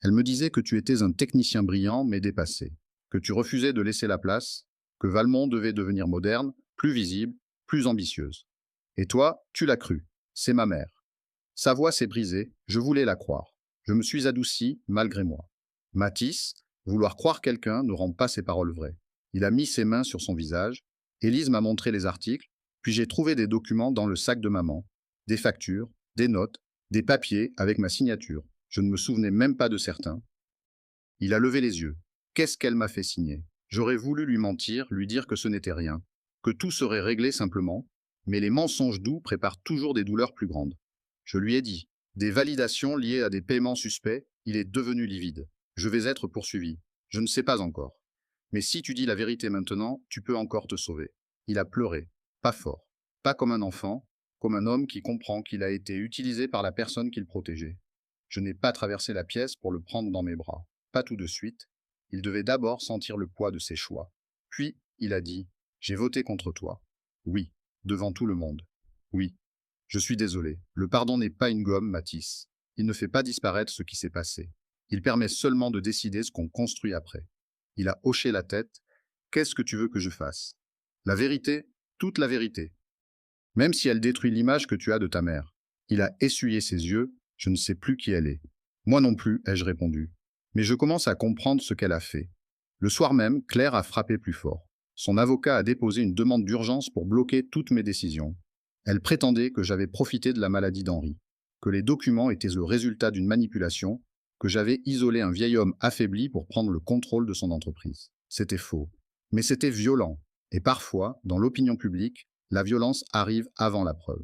Elle me disait que tu étais un technicien brillant mais dépassé, que tu refusais de laisser la place, que Valmont devait devenir moderne, plus visible, plus ambitieuse. Et toi, tu l'as cru. C'est ma mère. Sa voix s'est brisée, je voulais la croire. Je me suis adouci, malgré moi. Matisse, vouloir croire quelqu'un ne rend pas ses paroles vraies. Il a mis ses mains sur son visage. Élise m'a montré les articles, puis j'ai trouvé des documents dans le sac de maman, des factures, des notes, des papiers avec ma signature. Je ne me souvenais même pas de certains. Il a levé les yeux. Qu'est-ce qu'elle m'a fait signer? J'aurais voulu lui mentir, lui dire que ce n'était rien, que tout serait réglé simplement, mais les mensonges doux préparent toujours des douleurs plus grandes. Je lui ai dit, des validations liées à des paiements suspects, il est devenu livide. Je vais être poursuivi. Je ne sais pas encore. Mais si tu dis la vérité maintenant, tu peux encore te sauver. Il a pleuré, pas fort, pas comme un enfant, comme un homme qui comprend qu'il a été utilisé par la personne qu'il protégeait. Je n'ai pas traversé la pièce pour le prendre dans mes bras, pas tout de suite. Il devait d'abord sentir le poids de ses choix. Puis, il a dit, « J'ai voté contre toi. » Oui, devant tout le monde. Oui. Je suis désolé. Le pardon n'est pas une gomme, Matisse. Il ne fait pas disparaître ce qui s'est passé. Il permet seulement de décider ce qu'on construit après. Il a hoché la tête. Qu'est-ce que tu veux que je fasse? La vérité, toute la vérité. Même si elle détruit l'image que tu as de ta mère. Il a essuyé ses yeux. Je ne sais plus qui elle est. Moi non plus, ai-je répondu. Mais je commence à comprendre ce qu'elle a fait. Le soir même, Claire a frappé plus fort. Son avocat a déposé une demande d'urgence pour bloquer toutes mes décisions. Elle prétendait que j'avais profité de la maladie d'Henri, que les documents étaient le résultat d'une manipulation, que j'avais isolé un vieil homme affaibli pour prendre le contrôle de son entreprise. C'était faux. Mais c'était violent. Et parfois, dans l'opinion publique, la violence arrive avant la preuve.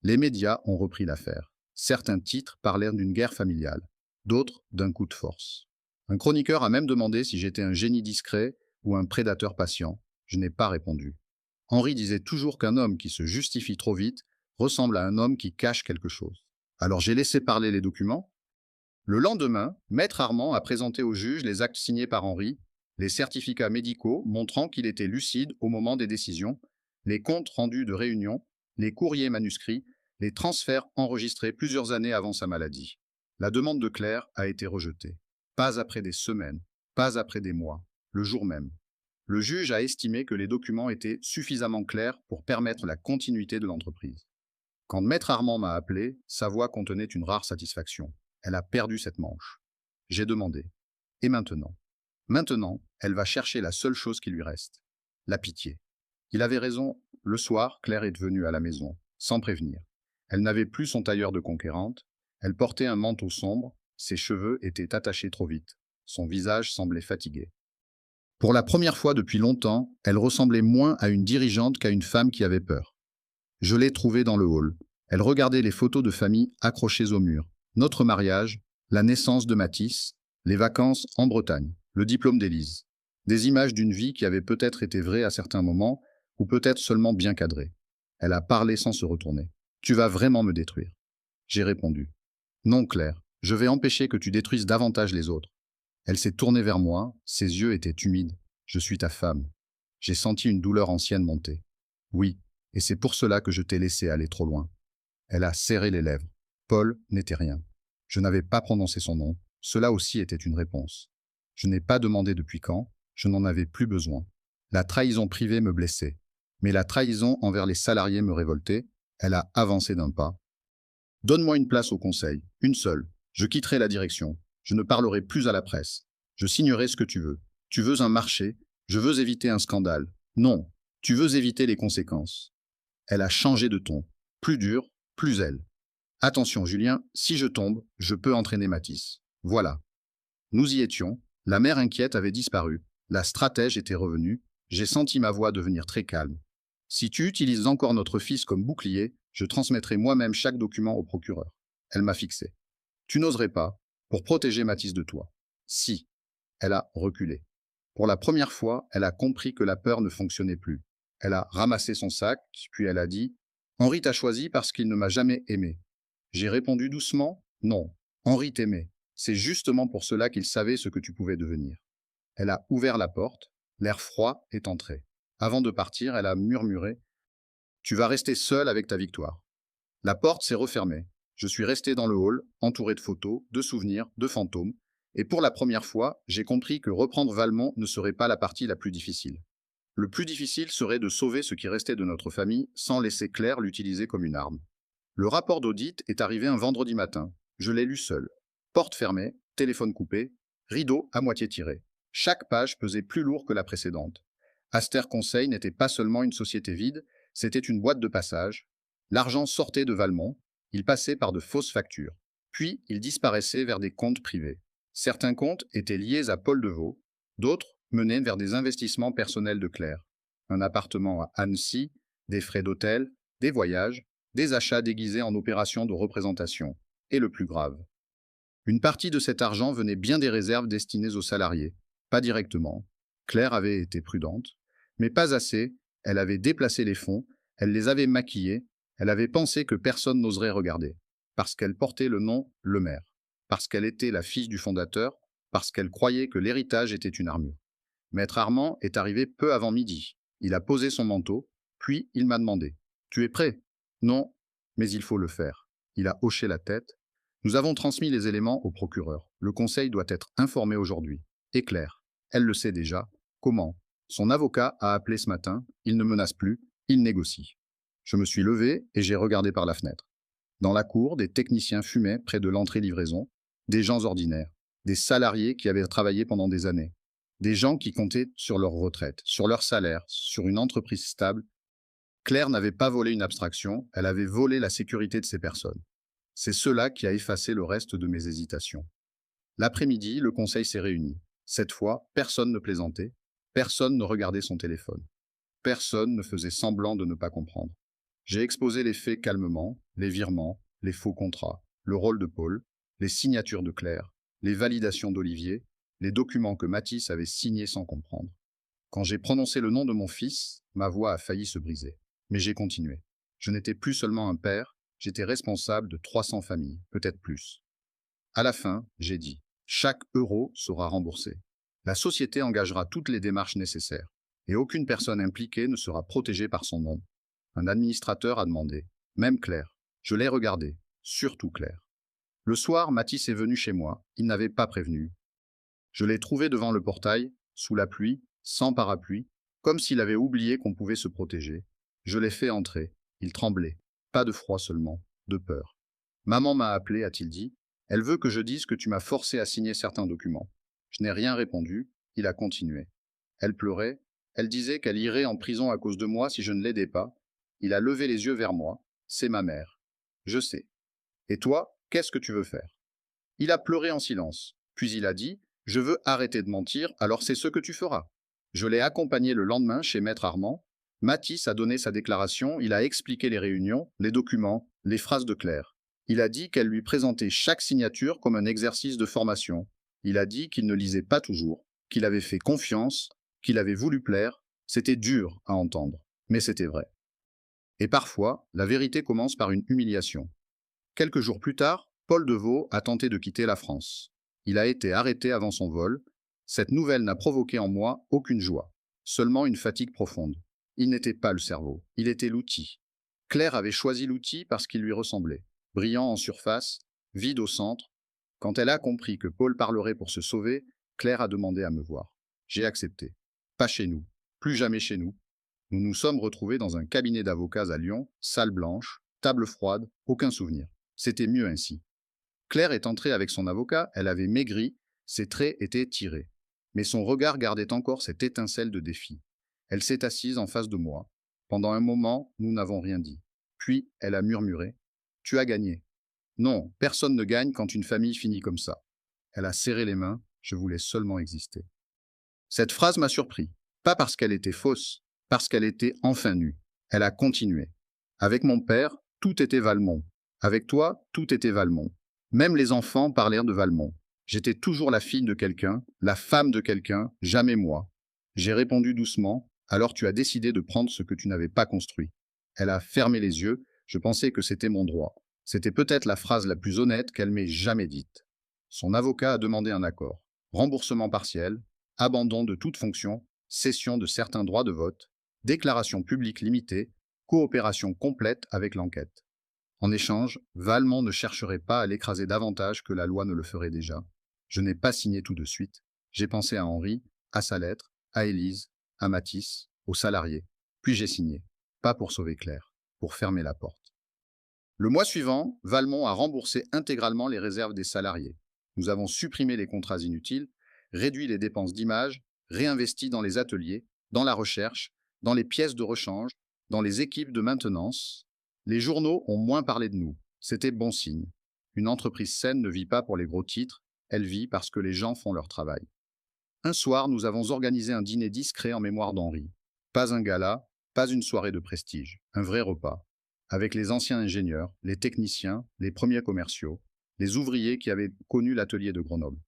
Les médias ont repris l'affaire. Certains titres parlèrent d'une guerre familiale, d'autres d'un coup de force. Un chroniqueur a même demandé si j'étais un génie discret ou un prédateur patient. Je n'ai pas répondu. Henri disait toujours qu'un homme qui se justifie trop vite ressemble à un homme qui cache quelque chose. Alors j'ai laissé parler les documents. Le lendemain, Maître Armand a présenté au juge les actes signés par Henri, les certificats médicaux montrant qu'il était lucide au moment des décisions, les comptes rendus de réunion, les courriers manuscrits, les transferts enregistrés plusieurs années avant sa maladie. La demande de Claire a été rejetée. Pas après des semaines, pas après des mois, le jour même. Le juge a estimé que les documents étaient suffisamment clairs pour permettre la continuité de l'entreprise. Quand Maître Armand m'a appelé, sa voix contenait une rare satisfaction. Elle a perdu cette manche. J'ai demandé. Et maintenant? Maintenant, elle va chercher la seule chose qui lui reste. La pitié. Il avait raison. Le soir, Claire est venue à la maison, sans prévenir. Elle n'avait plus son tailleur de conquérante. Elle portait un manteau sombre. Ses cheveux étaient attachés trop vite. Son visage semblait fatigué. Pour la première fois depuis longtemps, elle ressemblait moins à une dirigeante qu'à une femme qui avait peur. Je l'ai trouvée dans le hall. Elle regardait les photos de famille accrochées au mur. Notre mariage, la naissance de Matisse, les vacances en Bretagne, le diplôme d'Élise. Des images d'une vie qui avait peut-être été vraie à certains moments, ou peut-être seulement bien cadrée. Elle a parlé sans se retourner. Tu vas vraiment me détruire. J'ai répondu. Non, Claire, je vais empêcher que tu détruises davantage les autres. Elle s'est tournée vers moi, ses yeux étaient humides. Je suis ta femme. J'ai senti une douleur ancienne monter. Oui, et c'est pour cela que je t'ai laissé aller trop loin. Elle a serré les lèvres. Paul n'était rien. Je n'avais pas prononcé son nom. Cela aussi était une réponse. Je n'ai pas demandé depuis quand. Je n'en avais plus besoin. La trahison privée me blessait. Mais la trahison envers les salariés me révoltait. Elle a avancé d'un pas. Donne-moi une place au conseil, une seule. Je quitterai la direction. Je ne parlerai plus à la presse. Je signerai ce que tu veux. Tu veux un marché. Je veux éviter un scandale. Non, tu veux éviter les conséquences. Elle a changé de ton. Plus dur, plus elle. Attention, Julien, si je tombe, je peux entraîner Matisse. Voilà. Nous y étions. La mère inquiète avait disparu. La stratège était revenue. J'ai senti ma voix devenir très calme. Si tu utilises encore notre fils comme bouclier, je transmettrai moi-même chaque document au procureur. Elle m'a fixé. Tu n'oserais pas, pour protéger Matisse de toi. Si. Elle a reculé. Pour la première fois, elle a compris que la peur ne fonctionnait plus. Elle a ramassé son sac, puis elle a dit « Henri t'a choisi parce qu'il ne m'a jamais aimé. » J'ai répondu doucement « Non, Henri t'aimait. C'est justement pour cela qu'il savait ce que tu pouvais devenir. » Elle a ouvert la porte, l'air froid est entré. Avant de partir, elle a murmuré « Tu vas rester seul avec ta victoire. » La porte s'est refermée. Je suis resté dans le hall, entouré de photos, de souvenirs, de fantômes, et pour la première fois, j'ai compris que reprendre Valmont ne serait pas la partie la plus difficile. Le plus difficile serait de sauver ce qui restait de notre famille sans laisser Claire l'utiliser comme une arme. Le rapport d'audit est arrivé un vendredi matin. Je l'ai lu seul. Porte fermée, téléphone coupé, rideau à moitié tiré. Chaque page pesait plus lourd que la précédente. Aster Conseil n'était pas seulement une société vide, c'était une boîte de passage. L'argent sortait de Valmont, il passait par de fausses factures. Puis, il disparaissait vers des comptes privés. Certains comptes étaient liés à Paul Devaux, d'autres menaient vers des investissements personnels de Claire. Un appartement à Annecy, des frais d'hôtel, des voyages, des achats déguisés en opérations de représentation. Et le plus grave. Une partie de cet argent venait bien des réserves destinées aux salariés. Pas directement. Claire avait été prudente. Mais pas assez. Elle avait déplacé les fonds, elle les avait maquillés, elle avait pensé que personne n'oserait regarder. Parce qu'elle portait le nom Le Maire. Parce qu'elle était la fille du fondateur. Parce qu'elle croyait que l'héritage était une armure. Maître Armand est arrivé peu avant midi. Il a posé son manteau, puis il m'a demandé « Tu es prêt ?»« Non, mais il faut le faire. » Il a hoché la tête. Nous avons transmis les éléments au procureur. Le conseil doit être informé aujourd'hui. Et Claire, elle le sait déjà. Comment? Son avocat a appelé ce matin. Il ne menace plus, il négocie. Je me suis levé et j'ai regardé par la fenêtre. Dans la cour, des techniciens fumaient près de l'entrée livraison, des gens ordinaires, des salariés qui avaient travaillé pendant des années, des gens qui comptaient sur leur retraite, sur leur salaire, sur une entreprise stable. Claire n'avait pas volé une abstraction, elle avait volé la sécurité de ces personnes. C'est cela qui a effacé le reste de mes hésitations. L'après-midi, le conseil s'est réuni. Cette fois, personne ne plaisantait, personne ne regardait son téléphone. Personne ne faisait semblant de ne pas comprendre. J'ai exposé les faits calmement, les virements, les faux contrats, le rôle de Paul, les signatures de Claire, les validations d'Olivier, les documents que Mathis avait signés sans comprendre. Quand j'ai prononcé le nom de mon fils, ma voix a failli se briser. Mais j'ai continué. Je n'étais plus seulement un père, j'étais responsable de 300 familles, peut-être plus. À la fin, j'ai dit, chaque euro sera remboursé. La société engagera toutes les démarches nécessaires, et aucune personne impliquée ne sera protégée par son nom. Un administrateur a demandé, même Claire. Je l'ai regardé, surtout Claire. Le soir, Mathis est venu chez moi, il n'avait pas prévenu. Je l'ai trouvé devant le portail, sous la pluie, sans parapluie, comme s'il avait oublié qu'on pouvait se protéger. Je l'ai fait entrer, il tremblait, pas de froid seulement, de peur. Maman m'a appelé, a-t-il dit. Elle veut que je dise que tu m'as forcé à signer certains documents. Je n'ai rien répondu, il a continué. Elle pleurait, elle disait qu'elle irait en prison à cause de moi si je ne l'aidais pas. Il a levé les yeux vers moi. C'est ma mère. Je sais. Et toi, qu'est-ce que tu veux faire? Il a pleuré en silence. Puis il a dit, je veux arrêter de mentir, alors c'est ce que tu feras. Je l'ai accompagné le lendemain chez Maître Armand. Mathis a donné sa déclaration, il a expliqué les réunions, les documents, les phrases de Claire. Il a dit qu'elle lui présentait chaque signature comme un exercice de formation. Il a dit qu'il ne lisait pas toujours, qu'il avait fait confiance, qu'il avait voulu plaire. C'était dur à entendre, mais c'était vrai. Et parfois, la vérité commence par une humiliation. Quelques jours plus tard, Paul Devaux a tenté de quitter la France. Il a été arrêté avant son vol. Cette nouvelle n'a provoqué en moi aucune joie, seulement une fatigue profonde. Il n'était pas le cerveau, il était l'outil. Claire avait choisi l'outil parce qu'il lui ressemblait. Brillant en surface, vide au centre. Quand elle a compris que Paul parlerait pour se sauver, Claire a demandé à me voir. J'ai accepté. Pas chez nous, plus jamais chez nous. Nous nous sommes retrouvés dans un cabinet d'avocats à Lyon, salle blanche, table froide, aucun souvenir. C'était mieux ainsi. Claire est entrée avec son avocat, elle avait maigri, ses traits étaient tirés. Mais son regard gardait encore cette étincelle de défi. Elle s'est assise en face de moi. Pendant un moment, nous n'avons rien dit. Puis, elle a murmuré. Tu as gagné. Non, personne ne gagne quand une famille finit comme ça. Elle a serré les mains, je voulais seulement exister. Cette phrase m'a surpris. Pas parce qu'elle était fausse, parce qu'elle était enfin nue. Elle a continué. Avec mon père, tout était Valmont. Avec toi, tout était Valmont. Même les enfants parlèrent de Valmont. J'étais toujours la fille de quelqu'un, la femme de quelqu'un, jamais moi. J'ai répondu doucement, alors tu as décidé de prendre ce que tu n'avais pas construit. Elle a fermé les yeux, je pensais que c'était mon droit. C'était peut-être la phrase la plus honnête qu'elle m'ait jamais dite. Son avocat a demandé un accord. Remboursement partiel, abandon de toute fonction, cession de certains droits de vote, déclaration publique limitée, coopération complète avec l'enquête. En échange, Valmont ne chercherait pas à l'écraser davantage que la loi ne le ferait déjà. Je n'ai pas signé tout de suite. J'ai pensé à Henri, à sa lettre, à Élise, à Mathis, aux salariés. Puis j'ai signé. Pas pour sauver Claire, pour fermer la porte. Le mois suivant, Valmont a remboursé intégralement les réserves des salariés. Nous avons supprimé les contrats inutiles, réduit les dépenses d'image, réinvesti dans les ateliers, dans la recherche, dans les pièces de rechange, dans les équipes de maintenance. Les journaux ont moins parlé de nous. C'était bon signe. Une entreprise saine ne vit pas pour les gros titres, elle vit parce que les gens font leur travail. Un soir, nous avons organisé un dîner discret en mémoire d'Henri. Pas un gala, pas une soirée de prestige, un vrai repas. Avec les anciens ingénieurs, les techniciens, les premiers commerciaux, les ouvriers qui avaient connu l'atelier de Grenoble.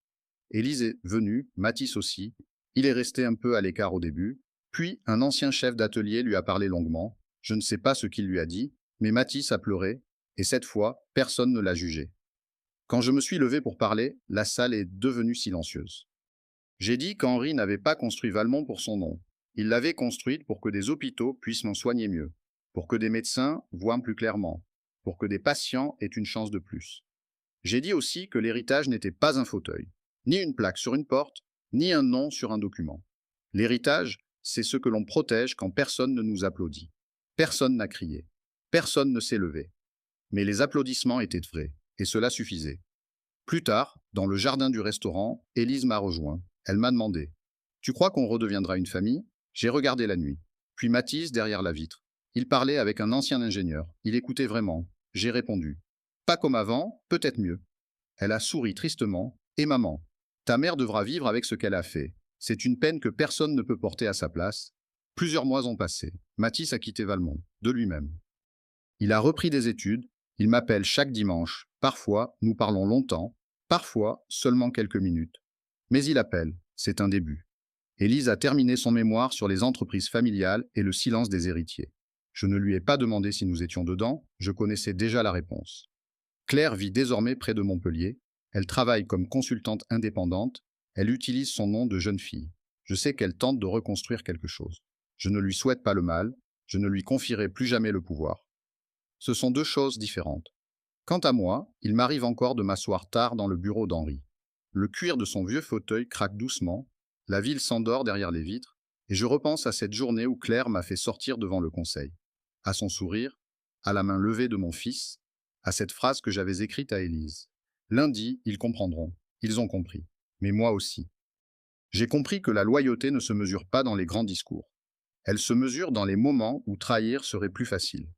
Élise est venue, Mathis aussi. Il est resté un peu à l'écart au début. Puis, un ancien chef d'atelier lui a parlé longuement. Je ne sais pas ce qu'il lui a dit, mais Mathis a pleuré, et cette fois, personne ne l'a jugé. Quand je me suis levé pour parler, la salle est devenue silencieuse. J'ai dit qu'Henri n'avait pas construit Valmont pour son nom. Il l'avait construite pour que des hôpitaux puissent m'en soigner mieux, pour que des médecins voient plus clairement, pour que des patients aient une chance de plus. J'ai dit aussi que l'héritage n'était pas un fauteuil, ni une plaque sur une porte, ni un nom sur un document. L'héritage, c'est ce que l'on protège quand personne ne nous applaudit. Personne n'a crié. Personne ne s'est levé. Mais les applaudissements étaient vrais, et cela suffisait. Plus tard, dans le jardin du restaurant, Élise m'a rejoint. Elle m'a demandé: Tu crois qu'on redeviendra une famille? J'ai regardé la nuit. Puis Mathis derrière la vitre. Il parlait avec un ancien ingénieur. Il écoutait vraiment. J'ai répondu: Pas comme avant, peut-être mieux. Elle a souri tristement. Et maman, ta mère devra vivre avec ce qu'elle a fait. C'est une peine que personne ne peut porter à sa place. Plusieurs mois ont passé. Mathis a quitté Valmont, de lui-même. Il a repris des études. Il m'appelle chaque dimanche. Parfois, nous parlons longtemps. Parfois, seulement quelques minutes. Mais il appelle. C'est un début. Élise a terminé son mémoire sur les entreprises familiales et le silence des héritiers. Je ne lui ai pas demandé si nous étions dedans. Je connaissais déjà la réponse. Claire vit désormais près de Montpellier. Elle travaille comme consultante indépendante. Elle utilise son nom de jeune fille. Je sais qu'elle tente de reconstruire quelque chose. Je ne lui souhaite pas le mal. Je ne lui confierai plus jamais le pouvoir. Ce sont deux choses différentes. Quant à moi, il m'arrive encore de m'asseoir tard dans le bureau d'Henri. Le cuir de son vieux fauteuil craque doucement, la ville s'endort derrière les vitres, et je repense à cette journée où Claire m'a fait sortir devant le conseil. À son sourire, à la main levée de mon fils, à cette phrase que j'avais écrite à Élise. Lundi, ils comprendront. Ils ont compris. Mais moi aussi. J'ai compris que la loyauté ne se mesure pas dans les grands discours. Elle se mesure dans les moments où trahir serait plus facile.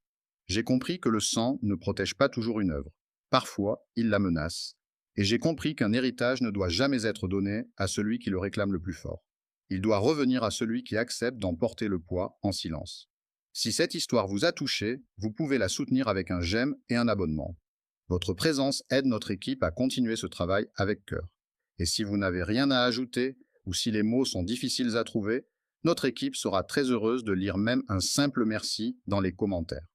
J'ai compris que le sang ne protège pas toujours une œuvre. Parfois, il la menace. Et j'ai compris qu'un héritage ne doit jamais être donné à celui qui le réclame le plus fort. Il doit revenir à celui qui accepte d'en porter le poids en silence. Si cette histoire vous a touché, vous pouvez la soutenir avec un j'aime et un abonnement. Votre présence aide notre équipe à continuer ce travail avec cœur. Et si vous n'avez rien à ajouter, ou si les mots sont difficiles à trouver, notre équipe sera très heureuse de lire même un simple merci dans les commentaires.